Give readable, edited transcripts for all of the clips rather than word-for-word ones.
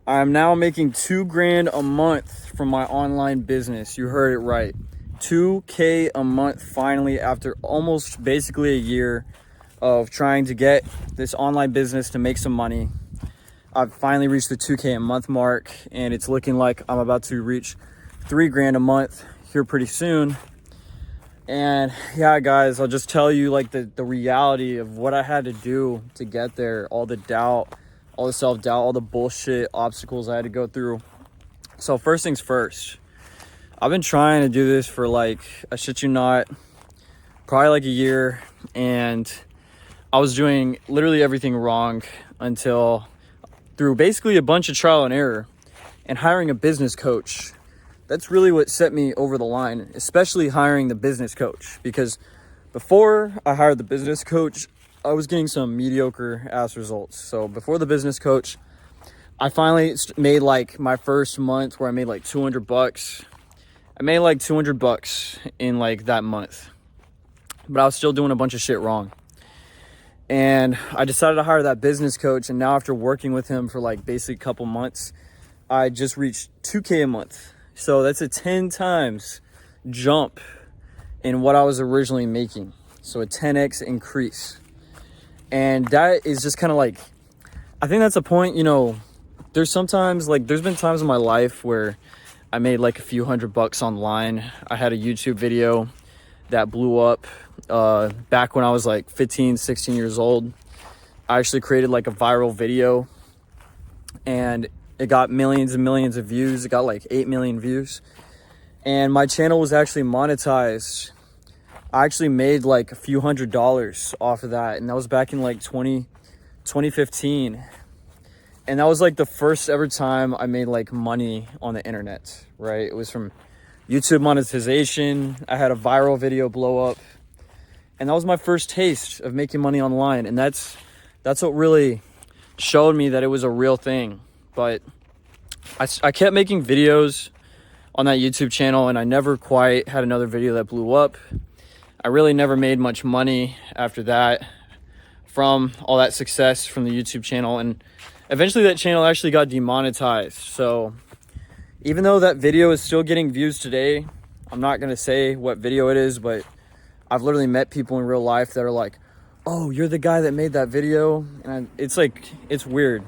I'm now making $2,000 a month from my online business. You heard it right. 2K a month finally, after almost basically a year of trying to get this online business to make some money. I've finally reached the 2K a month mark, and it's looking like I'm about to reach $3,000 a month here pretty soon. And yeah, guys, I'll just tell you like the reality of what I had to do to get there, all the doubt, all the self-doubt, all the bullshit obstacles I had to go through. So first things first, I've been trying to do this for like, I shit you not, probably like a year, and I was doing literally everything wrong until through basically a bunch of trial and error and hiring a business coach. That's really what set me over the line, especially hiring the business coach, because before I hired the business coach, I was getting some mediocre ass results. So before the business coach, I finally made like my first month where I made like $200. I made like $200 in like that month, but I was still doing a bunch of shit wrong. And I decided to hire that business coach. And now after working with him for like basically a couple months, I just reached 2K a month. So that's a 10 times jump in what I was originally making. So a 10x increase. And that is just kind of like, I think that's a point, you know, there's sometimes like, there's been times in my life where I made like a few $100 online. I had a YouTube video that blew up back when I was like 15, 16 years old. I actually created like a viral video, and it got millions and millions of views. It got like 8 million views. And my channel was actually monetized. I actually made like a few $100s off of that. And that was back in like 2015. And that was like the first ever time I made like money on the internet, right? It was from YouTube monetization. I had a viral video blow up. And that was my first taste of making money online. And that's what really showed me that it was a real thing. But I kept making videos on that YouTube channel, and I never quite had another video that blew up. I really never made much money after that from all that success from the YouTube channel. And eventually that channel actually got demonetized. So even though that video is still getting views today, I'm not going to say what video it is, but I've literally met people in real life that are like, oh, you're the guy that made that video. And it's like, it's weird.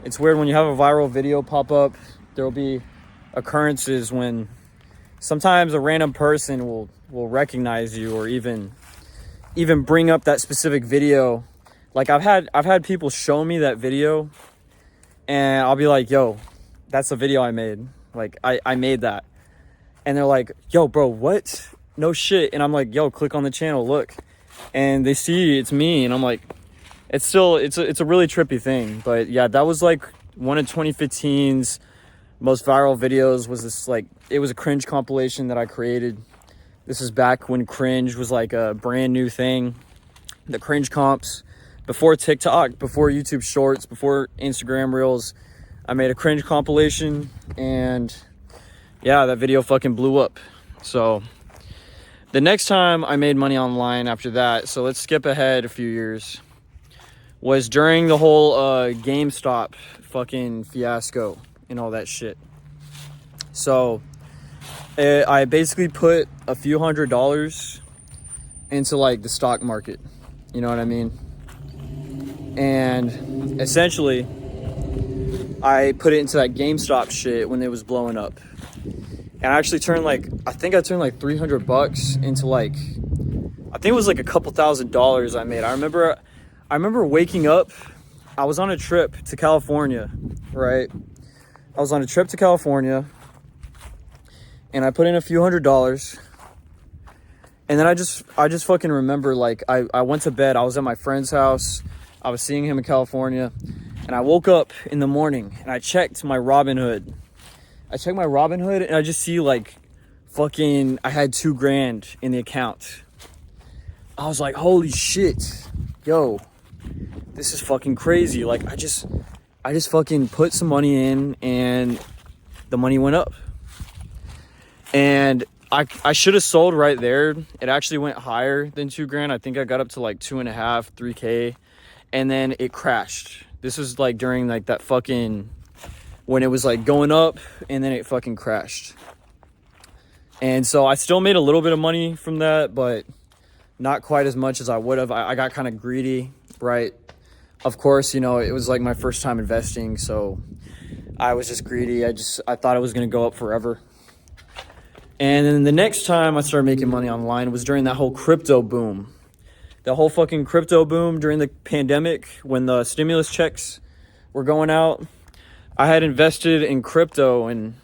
It's weird when you have a viral video pop up. There will be occurrences when sometimes a random person will recognize you, or even bring up that specific video. Like I've had people show me that video, and I'll be like, yo, that's the video I made. Like I made that. And they're like, yo, bro, what? No shit. And I'm like, yo, click on the channel, look. And they see it's me, and I'm like, it's a really trippy thing. But yeah, that was like one of 2015's most viral videos. Was this like, it was a cringe compilation that I created. This is back when cringe was like a brand new thing. The cringe comps, before TikTok, before YouTube Shorts, before Instagram Reels. I made a cringe compilation, and yeah, that video fucking blew up. So the next time I made money online after that, so let's skip ahead a few years, was during the whole GameStop fucking fiasco and all that shit. So I basically put a few $100s into like the stock market, you know what I mean? And essentially I put it into that GameStop shit when it was blowing up. And I actually turned like, I think I turned like $300 into like, I think it was like a couple $1,000s I made. I remember waking up, I was on a trip to California, right? I was on a trip to California, and I put in a few $100s. And then I just fucking remember, like, I went to bed. I was at my friend's house. I was seeing him in California. And I woke up in the morning, and I checked my Robinhood. And I just see, like, fucking, I had $2,000 in the account. I was like, holy shit. Yo, this is fucking crazy. Like, I just fucking put some money in, and the money went up. And I should have sold right there. It actually went higher than $2,000. I think I got up to like 2.5, 3K, and then it crashed. This was like during like that fucking when it was like going up, and then it fucking crashed. And so I still made a little bit of money from that, but not quite as much as I would have. I got kind of greedy, right? Of course, you know, it was like my first time investing, so I was just greedy. I thought it was going to go up forever. And then the next time I started making money online was during that whole crypto boom. The whole fucking crypto boom during the pandemic, when the stimulus checks were going out. I had invested in crypto, and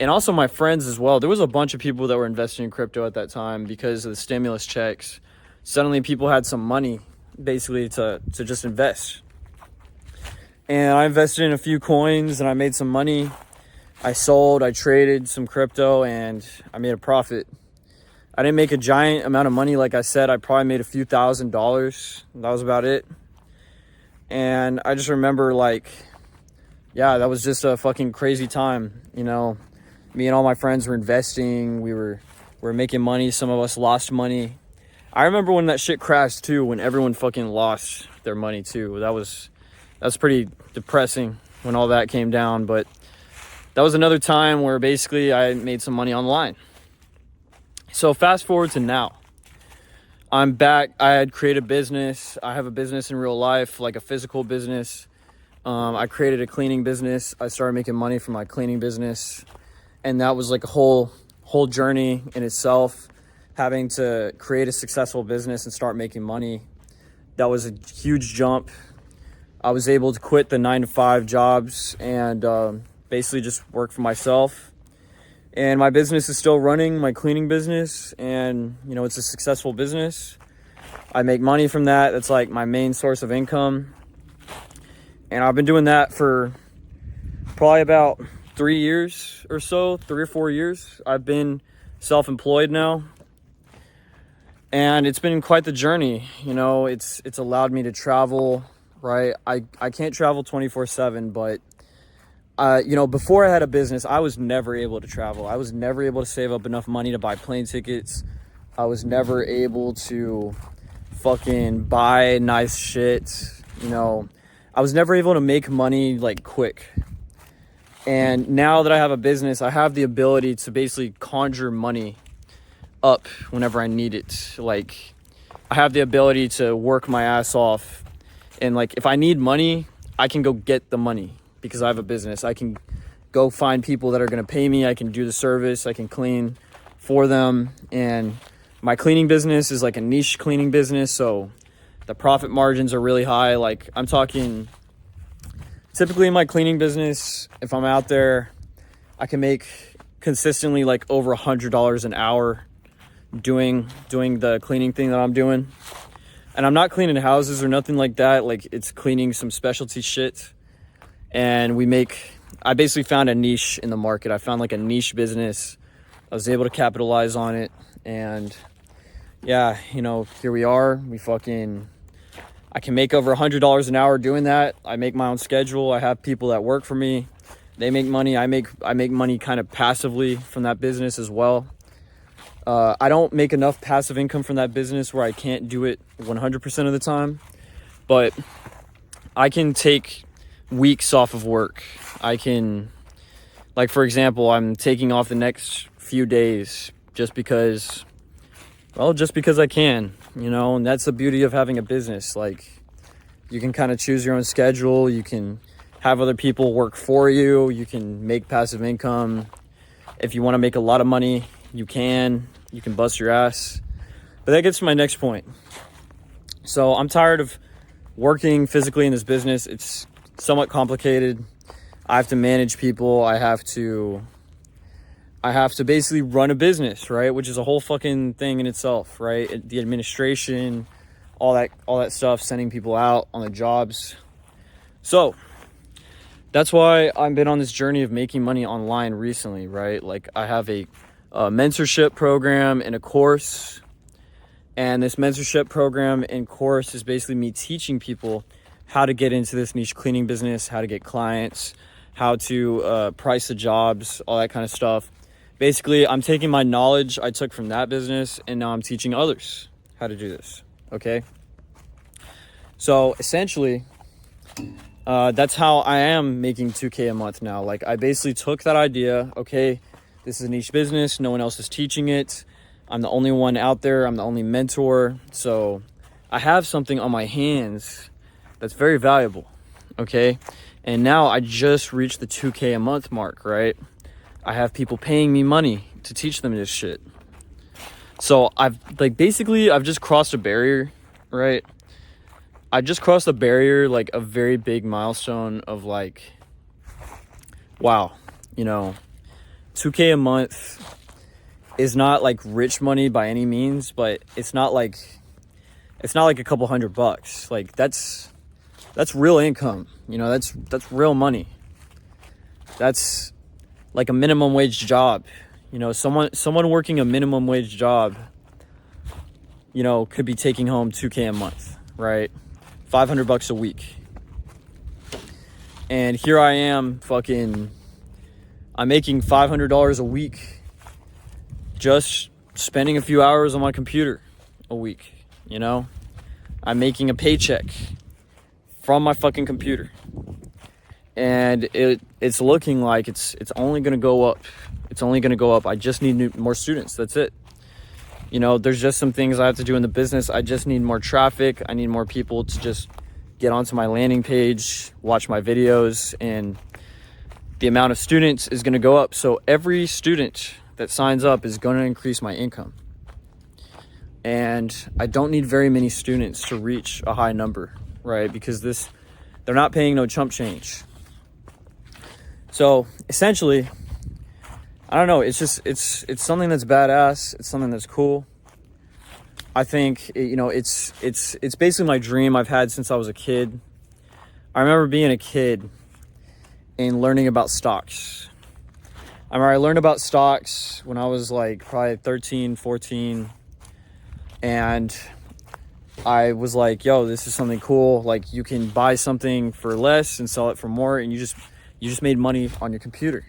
also my friends as well. There was a bunch of people that were investing in crypto at that time because of the stimulus checks. Suddenly people had some money basically to just invest. And I invested in a few coins and I made some money. I traded some crypto, and I made a profit. I didn't make a giant amount of money. Like I said, I probably made a few $1,000s. That was about it. And I just remember, like, yeah, that was just a fucking crazy time. You know, me and all my friends were investing. We were making money. Some of us lost money. I remember when that shit crashed too, when everyone fucking lost their money too. That's pretty depressing when all that came down. But that was another time where basically I made some money online. So fast forward to now. I'm back. I had created a business. I have a business in real life, like a physical business. I created a cleaning business. I started making money from my cleaning business. And that was like a whole journey in itself. Having to create a successful business and start making money. That was a huge jump. I was able to quit the 9-to-5 jobs and basically just work for myself. And my business is still running, my cleaning business, and you know, it's a successful business. I make money from that. That's like my main source of income. And I've been doing that for probably about 3 years or so, 3 or 4 years. I've been self-employed now. And it's been quite the journey. You know, it's allowed me to travel, right? I can't travel 24/7, but you know, before I had a business, I was never able to travel. I was never able to save up enough money to buy plane tickets. I was never able to fucking buy nice shit. You know, I was never able to make money like quick. And now that I have a business, I have the ability to basically conjure money up whenever I need it. Like, I have the ability to work my ass off. And like, if I need money, I can go get the money. Because I have a business, I can go find people that are going to pay me. I can do the service. I can clean for them. And my cleaning business is like a niche cleaning business. So the profit margins are really high. Like, I'm talking, typically in my cleaning business, if I'm out there, I can make consistently like over $100 an hour doing the cleaning thing that I'm doing. And I'm not cleaning houses or nothing like that. Like, it's cleaning some specialty shit. And I basically found a niche in the market. I found like a niche business. I was able to capitalize on it. And yeah, you know, here we are. I can make over $100 an hour doing that. I make my own schedule. I have people that work for me. They make money. I make money kind of passively from that business as well. I don't make enough passive income from that business where I can't do it 100% of the time. But I can take weeks off of work. I can, like, for example, I'm taking off the next few days just because I can, you know. And that's the beauty of having a business. Like, you can kind of choose your own schedule. You can have other people work for you. You can make passive income. If you want to make a lot of money, you can bust your ass. But that gets to my next point. So I'm tired of working physically in this business. It's somewhat complicated. I have to manage people. I have to basically run a business, right? Which is a whole fucking thing in itself, right? The administration, all that stuff, sending people out on the jobs. So that's why I've been on this journey of making money online recently, right? Like, I have a mentorship program and a course. And this mentorship program and course is basically me teaching people how to get into this niche cleaning business, how to get clients, how to price the jobs, all that kind of stuff. Basically, I'm taking my knowledge I took from that business, and now I'm teaching others how to do this, okay? So essentially, that's how I am making 2K a month now. Like, I basically took that idea. Okay, this is a niche business. No one else is teaching it. I'm the only one out there. I'm the only mentor. So I have something on my hands that's very valuable. Okay. And now I just reached the 2K a month mark, right? I have people paying me money to teach them this shit. So I've just crossed a barrier, right? I just crossed a barrier, like a very big milestone of like, wow, 2K a month is not like rich money by any means, but it's not like a couple $100. Like that's real income. That's real money. That's like a minimum wage job. Someone working a minimum wage job, could be taking home 2K a month, right? $500 a week. And here I am I'm making $500 a week just spending a few hours on my computer a week, I'm making a paycheck from my fucking computer. And it's looking like it's only going to go up. It's only going to go up. I just need more students. That's it. There's just some things I have to do in the business. I just need more traffic. I need more people to just get onto my landing page, watch my videos, and the amount of students is going to go up. So every student that signs up is going to increase my income. And I don't need very many students to reach a high number, right? Because they're not paying no chump change. So essentially, I don't know. It's something that's badass. It's something that's cool. I think, it's basically my dream I've had since I was a kid. I remember being a kid and learning about stocks. I remember I learned about stocks when I was like probably 13, 14. And I was like, yo, this is something cool. Like, you can buy something for less and sell it for more, and you just made money on your computer.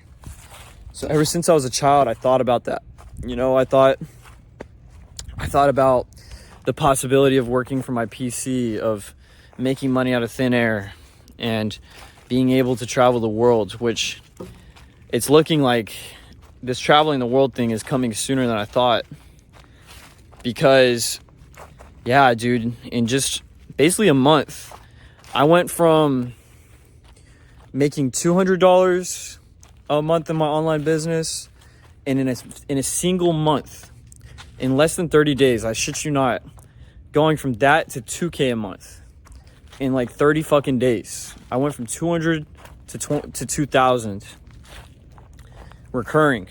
So ever since I was a child, I thought about that. I thought about the possibility of working for my PC, of making money out of thin air, and being able to travel the world, which it's looking like this traveling the world thing is coming sooner than I thought. Because, yeah, dude, in just basically a month, I went from making $200 a month in my online business, and in a single month, in less than 30 days, I shit you not, going from that to 2K a month in like 30 fucking days. I went from 200 to 2,000 recurring.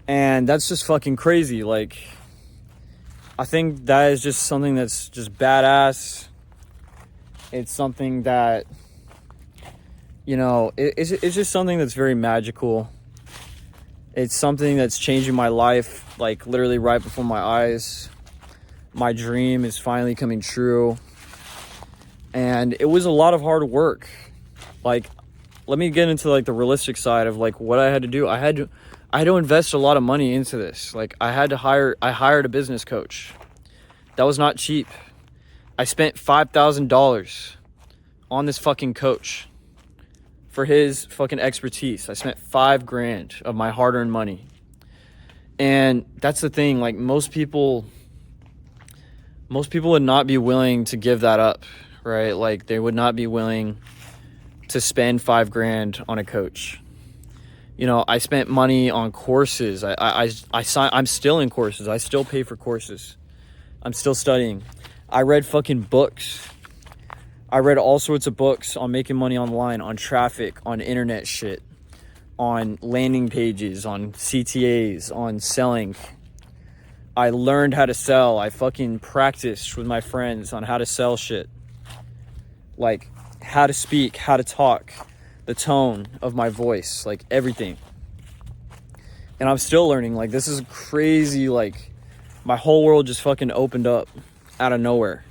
And that's just fucking crazy. Like, I think that is just something that's just badass. It's something that, it's just something that's very magical. It's something that's changing my life, like literally right before my eyes. My dream is finally coming true. And it was a lot of hard work. Like, let me get into like the realistic side of like what I had to do. I had to invest a lot of money into this. Like, I hired a business coach. That was not cheap. I spent $5,000 on this fucking coach for his fucking expertise. I spent $5,000 of my hard-earned money. And that's the thing, like most people would not be willing to give that up, right? Like, they would not be willing to spend $5,000 on a coach. I spent money on courses. I'm still in courses. I still pay for courses. I'm still studying. I read fucking books. I read all sorts of books on making money online, on traffic, on internet shit, on landing pages, on CTAs, on selling. I learned how to sell. I fucking practiced with my friends on how to sell shit. Like, how to speak, how to talk, the tone of my voice, like everything. And I'm still learning. Like, this is crazy. Like, my whole world just fucking opened up out of nowhere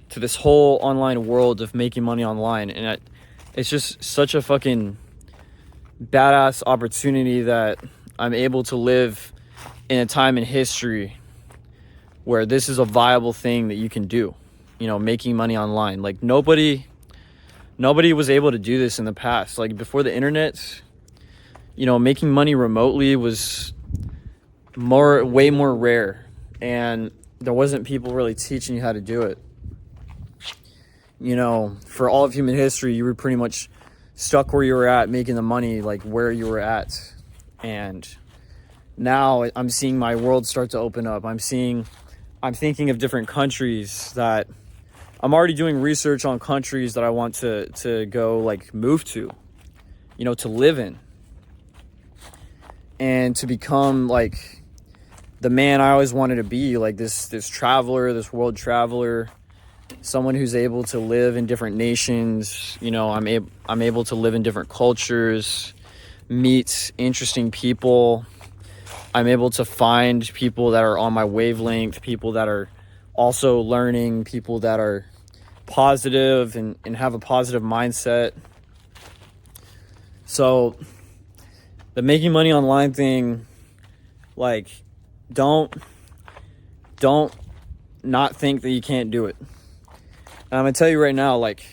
to this whole online world of making money online. And it's just such a fucking badass opportunity that I'm able to live in a time in history where this is a viable thing that you can do, making money online. Like, nobody Nobody was able to do this in the past. Like before the internet, you know, making money remotely was way more rare, and there wasn't people really teaching you how to do it. You know, for all of human history, you were pretty much stuck where you were at, making the money like where you were at. And now I'm seeing my world start to open up. I'm thinking of different countries that I'm already doing research on, countries that I want to go like move to, you know, to live in, and to become like the man I always wanted to be, like this traveler, this world traveler, someone who's able to live in different nations. You know, I'm able to live in different cultures, meet interesting people. I'm able to find people that are on my wavelength, people that are also learning, people that are positive and have a positive mindset. So the making money online thing, like, don't not think that you can't do it. And I'm gonna tell you right now, like,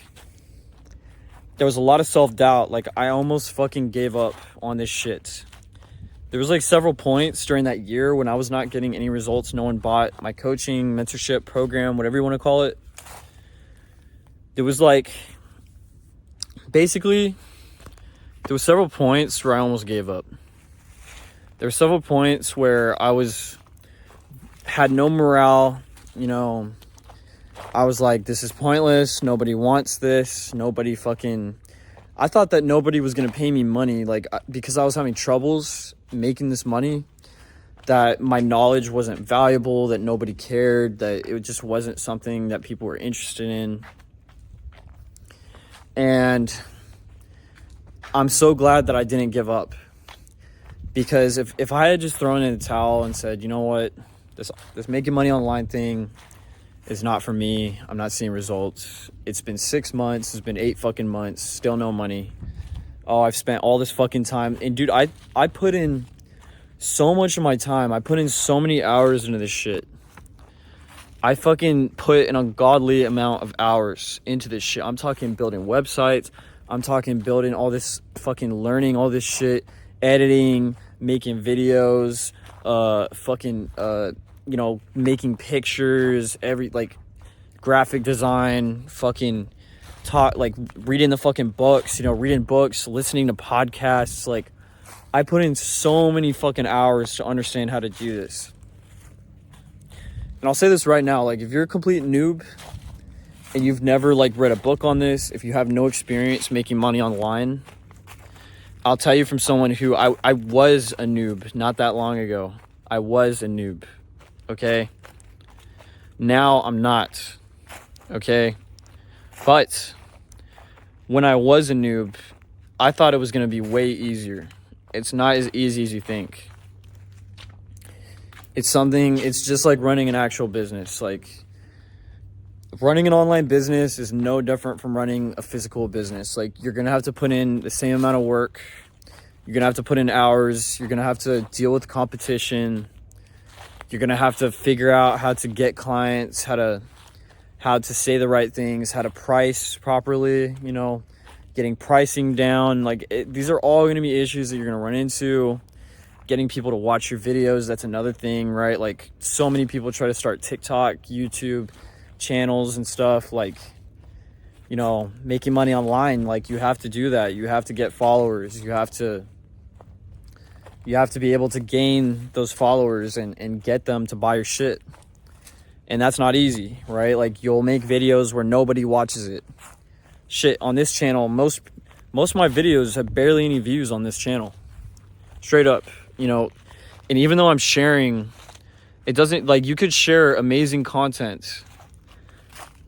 there was a lot of self-doubt. Like, I almost fucking gave up on this shit. There was like several points during that year when I was not getting any results. No one bought my coaching, mentorship program, whatever you want to call it. There was like, basically, there were several points where I almost gave up. There were several points where had no morale. You know, I was like, this is pointless. Nobody wants this. I thought that nobody was going to pay me money, like, because I was having troubles making this money, that my knowledge wasn't valuable, that nobody cared, that it just wasn't something that people were interested in. And I'm so glad that I didn't give up, because if I had just thrown in the towel and said, you know what, this making money online thing is not for me, I'm not seeing results, it's been 6 months, it's been 8 fucking months, still no money, oh, I've spent all this fucking time. And dude, I put in so much of my time, I put in so many hours into this shit. I fucking put an ungodly amount of hours into this shit. I'm talking building websites, I'm talking building all this, fucking learning all this shit, editing, making videos, you know, making pictures, graphic design, reading the fucking books, you know, reading books, listening to podcasts. Like, I put in so many fucking hours to understand how to do this. And I'll say this right now, like, if you're a complete noob and you've never like read a book on this, if you have no experience making money online, I'll tell you from someone who I was a noob not that long ago. I was a noob. Okay? Now I'm not. Okay? But when I was a noob, I thought it was going to be way easier. It's not as easy as you think. It's just like running an actual business. Like, running an online business is no different from running a physical business. Like, you're going to have to put in the same amount of work. You're going to have to put in hours. You're going to have to deal with competition. You're going to have to figure out how to get clients, how to say the right things, how to price properly, you know, getting pricing down. Like, these are all going to be issues that you're going to run into. Getting people to watch your videos, that's another thing, right? Like, so many people try to start TikTok, YouTube channels and stuff. Like, you know, making money online, like, you have to do that. You have to get followers. You have to be able to gain those followers and get them to buy your shit. And that's not easy, right? Like, you'll make videos where nobody watches it. Shit, on this channel, most of my videos have barely any views on this channel. Straight up, you know. And even though I'm sharing, it doesn't, like, you could share amazing content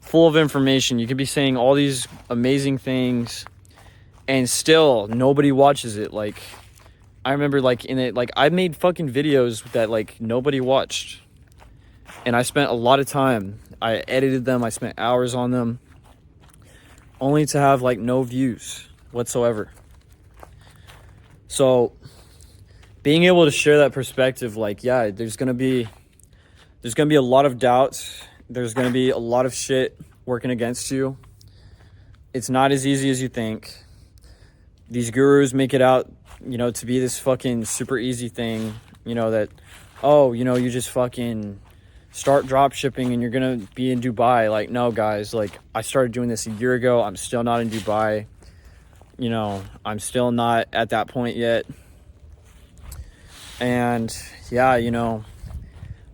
full of information. You could be saying all these amazing things and still nobody watches it. Like, I remember, like, I made fucking videos that, like, nobody watched. And I spent a lot of time. I edited them. I spent hours on them. Only to have, like, no views whatsoever. So, being able to share that perspective, like, yeah, there's gonna be a lot of doubts. There's gonna be a lot of shit working against you. It's not as easy as you think. These gurus make it out, to be this fucking super easy thing, that, oh, you just fucking start drop shipping and you're gonna be in Dubai. Like, no, guys, like, I started doing this a year ago. I'm still not in Dubai. I'm still not at that point yet. And yeah,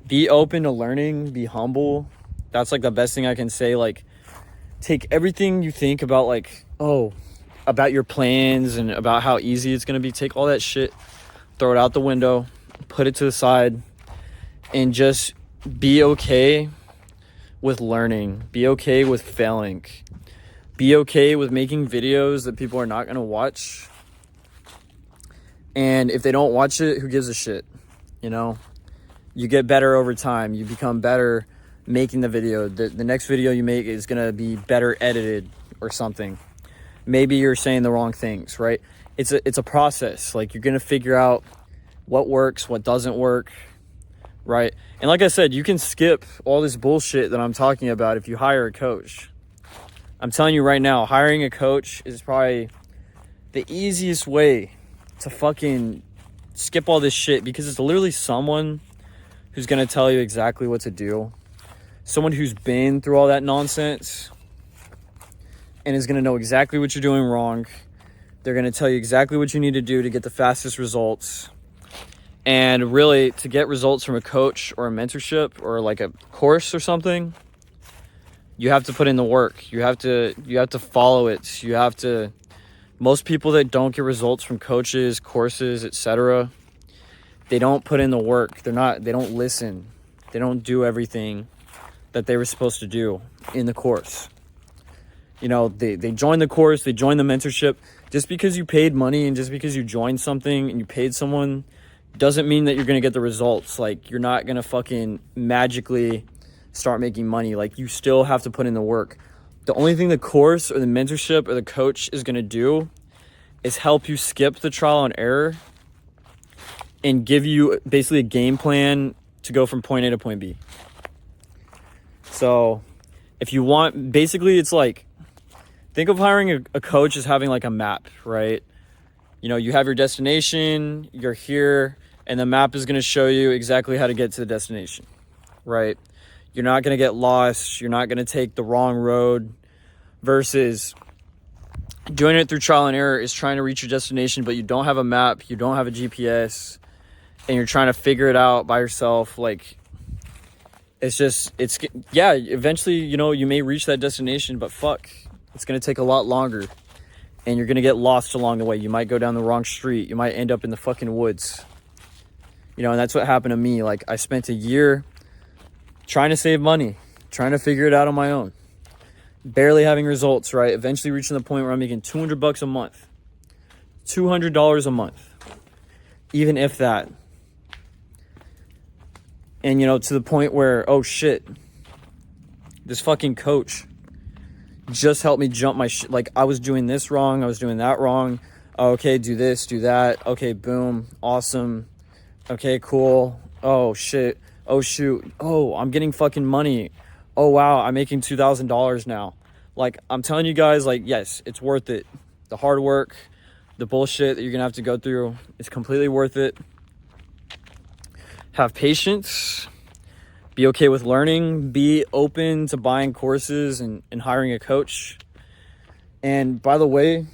be open to learning, be humble. That's like the best thing I can say. Like, take everything you think about, like, about your plans and about how easy it's going to be. Take all that shit, throw it out the window, put it to the side, and just be okay with learning. Be okay with failing. Be okay with making videos that people are not going to watch. And if they don't watch it, who gives a shit? You get better over time. You become better making the video. The next video you make is going to be better edited or something. Maybe you're saying the wrong things, right? It's a process. Like, you're going to figure out what works, what doesn't work, right? And like I said, you can skip all this bullshit that I'm talking about if you hire a coach. I'm telling you right now, hiring a coach is probably the easiest way to fucking skip all this shit, because it's literally someone who's going to tell you exactly what to do. Someone who's been through all that nonsense and is going to know exactly what you're doing wrong. They're going to tell you exactly what you need to do to get the fastest results. And really, to get results from a coach or a mentorship or like a course or something, you have to put in the work. You have to follow it. Most people that don't get results from coaches, courses, etc., they don't put in the work. They don't listen. They don't do everything that they were supposed to do in the course. They join the course, they join the mentorship. Just because you paid money and just because you joined something and you paid someone doesn't mean that you're going to get the results. Like, you're not going to fucking magically start making money. Like, you still have to put in the work. The only thing the course or the mentorship or the coach is going to do is help you skip the trial and error and give you basically a game plan to go from point A to point B. So if you want, basically it's like, think of hiring a coach as having like a map, right? You have your destination, you're here, and the map is going to show you exactly how to get to the destination, right? You're not going to get lost. You're not going to take the wrong road. Versus doing it through trial and error is trying to reach your destination, but you don't have a map, you don't have a GPS, and you're trying to figure it out by yourself. Like, eventually, you may reach that destination, but fuck, it's going to take a lot longer. And you're going to get lost along the way. You might go down the wrong street. You might end up in the fucking woods. And that's what happened to me. Like, I spent a year trying to save money, trying to figure it out on my own. Barely having results, right? Eventually reaching the point where I'm making $200 a month. $200 a month. Even if that. And, to the point where, oh shit, this fucking coach just helped me jump my shit. Like, I was doing this wrong, I was doing that wrong. Okay, do this, do that. Okay, boom, awesome. Okay, cool. Oh shit. Oh shoot. Oh, I'm getting fucking money. Oh wow, I'm making $2,000 now. Like, I'm telling you guys, like, yes, it's worth it. The hard work, the bullshit that you're gonna have to go through, it's completely worth it. Have patience. Be okay with learning. Be open to buying courses and hiring a coach. And by the way,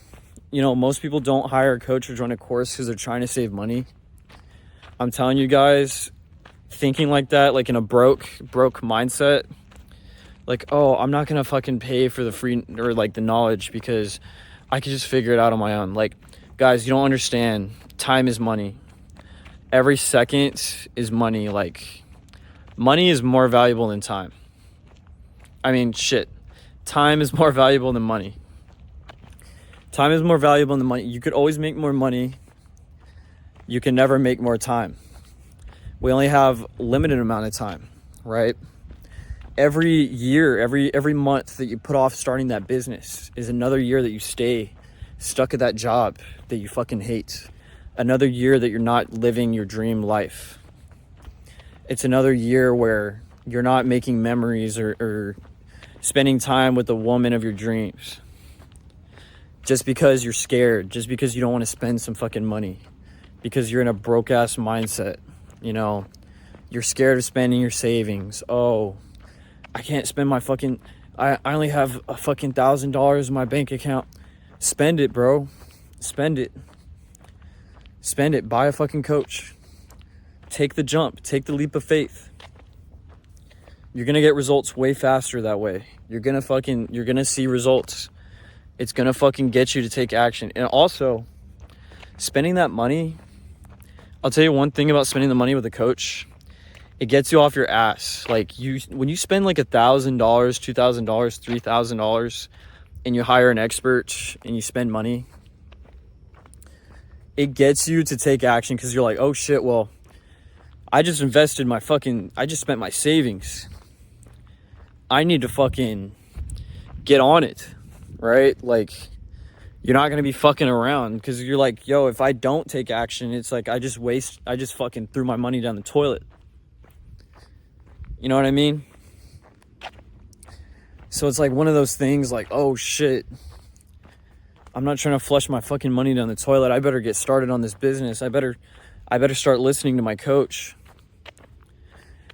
most people don't hire a coach or join a course because they're trying to save money. I'm telling you guys, thinking like that, like in a broke mindset, like, oh, I'm not gonna fucking pay for the free or like the knowledge because I can just figure it out on my own. Like, guys, you don't understand. Time is money. Every second is money. Like, money is more valuable than time. I mean, shit. Time is more valuable than money. Time is more valuable than money. You could always make more money. You can never make more time. We only have a limited amount of time, right? Every year, every month that you put off starting that business is another year that you stay stuck at that job that you fucking hate. Another year that you're not living your dream life. It's another year where you're not making memories or spending time with the woman of your dreams. just because you're scared, just because you don't want to spend some fucking money, because you're in a broke ass mindset. You know, you're scared of spending your savings. Oh, I can't spend my fucking, I only have a fucking $1,000 in my bank account. Spend it, bro. Spend it. Spend it. Buy a fucking coach. Take the jump. Take the leap of faith. You're going to get results way faster that way. You're going to see results. It's going to fucking get you to take action. And also, spending that money, I'll tell you one thing about spending the money with a coach. It gets you off your ass. Like, when you spend like $1,000, $2,000, $3,000, and you hire an expert and you spend money, it gets you to take action, because you're like, oh shit, well, I just spent my savings. I need to fucking get on it, right? Like, you're not going to be fucking around, because you're like, yo, if I don't take action, it's like I just fucking threw my money down the toilet. You know what I mean? So it's like one of those things like, oh shit, I'm not trying to flush my fucking money down the toilet. I better get started on this business. I better start listening to my coach.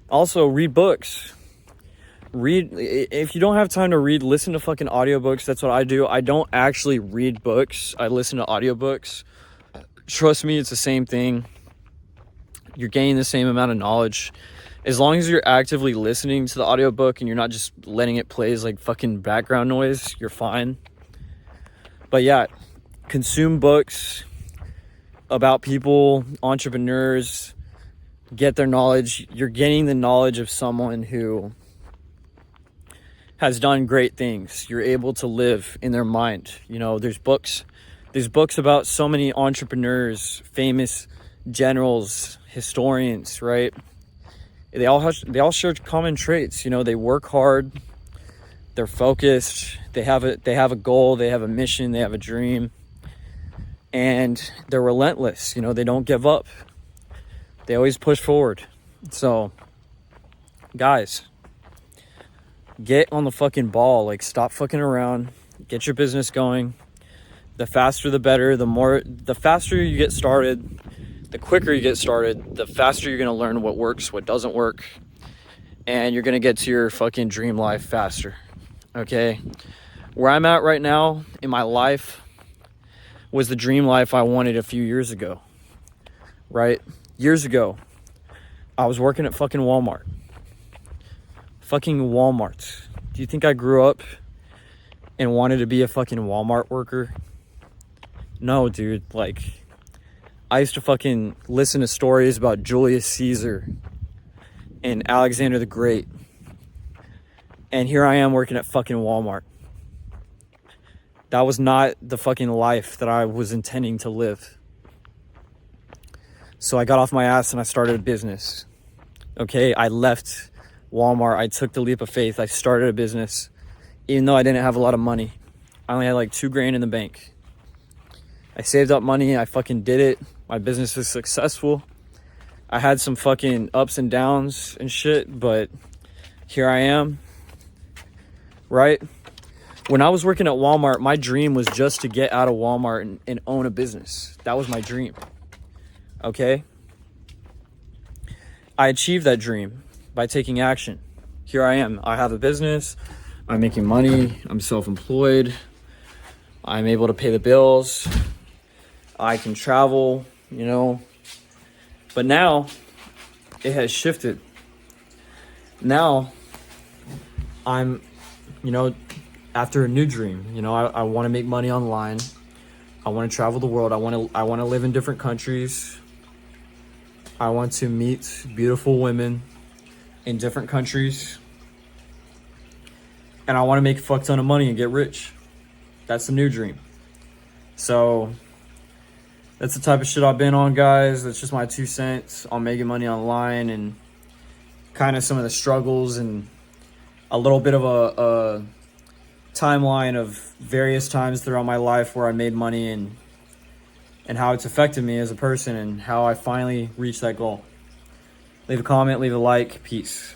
Also, read books. If you don't have time to read, listen to fucking audiobooks. That's what I do. I don't actually read books. I listen to audiobooks. Trust me, it's the same thing. You're gaining the same amount of knowledge. As long as you're actively listening to the audiobook and you're not just letting it play as like fucking background noise, you're fine. But yeah, consume books about people, entrepreneurs, get their knowledge. You're getting the knowledge of someone who has done great things. You're able to live in their mind. You know, there's books about so many entrepreneurs, famous generals, historians, right? They all share common traits. You know, they work hard, they're focused, they have a goal, they have a mission, they have a dream, and they're relentless. You know, they don't give up. They always push forward. So, guys, get on the fucking ball. Like, stop fucking around. Get your business going. The faster the better. The faster you get started, the quicker you get started, the faster you're going to learn what works, what doesn't work. And you're going to get to your fucking dream life faster. Okay? Where I'm at right now in my life was the dream life I wanted a few years ago. Right? Years ago, I was working at fucking Walmart. Fucking Walmart. Do you think I grew up and wanted to be a fucking Walmart worker? No, dude. Like, I used to fucking listen to stories about Julius Caesar and Alexander the Great. And here I am working at fucking Walmart. That was not the fucking life that I was intending to live. So I got off my ass and I started a business. Okay, I left Walmart. I took the leap of faith. I started a business, even though I didn't have a lot of money. I only had like $2,000 in the bank. I saved up money. I fucking did it. My business was successful. I had some fucking ups and downs and shit, but here I am. Right? When I was working at Walmart, my dream was just to get out of Walmart and own a business. That was my dream. Okay? I achieved that dream by taking action. Here I am. I have a business. I'm making money. I'm self-employed. I'm able to pay the bills. I can travel, you know. But now it has shifted. Now I'm, you know, after a new dream. You know, I want to make money online. I want to travel the world. I want to live in different countries. I want to meet beautiful women in different countries. And I want to make a fuck ton of money and get rich. That's the new dream. So that's the type of shit I've been on, guys. That's just my 2 cents on making money online and kind of some of the struggles and a little bit of a timeline of various times throughout my life where I made money and how it's affected me as a person and how I finally reached that goal. Leave a comment, leave a like. Peace.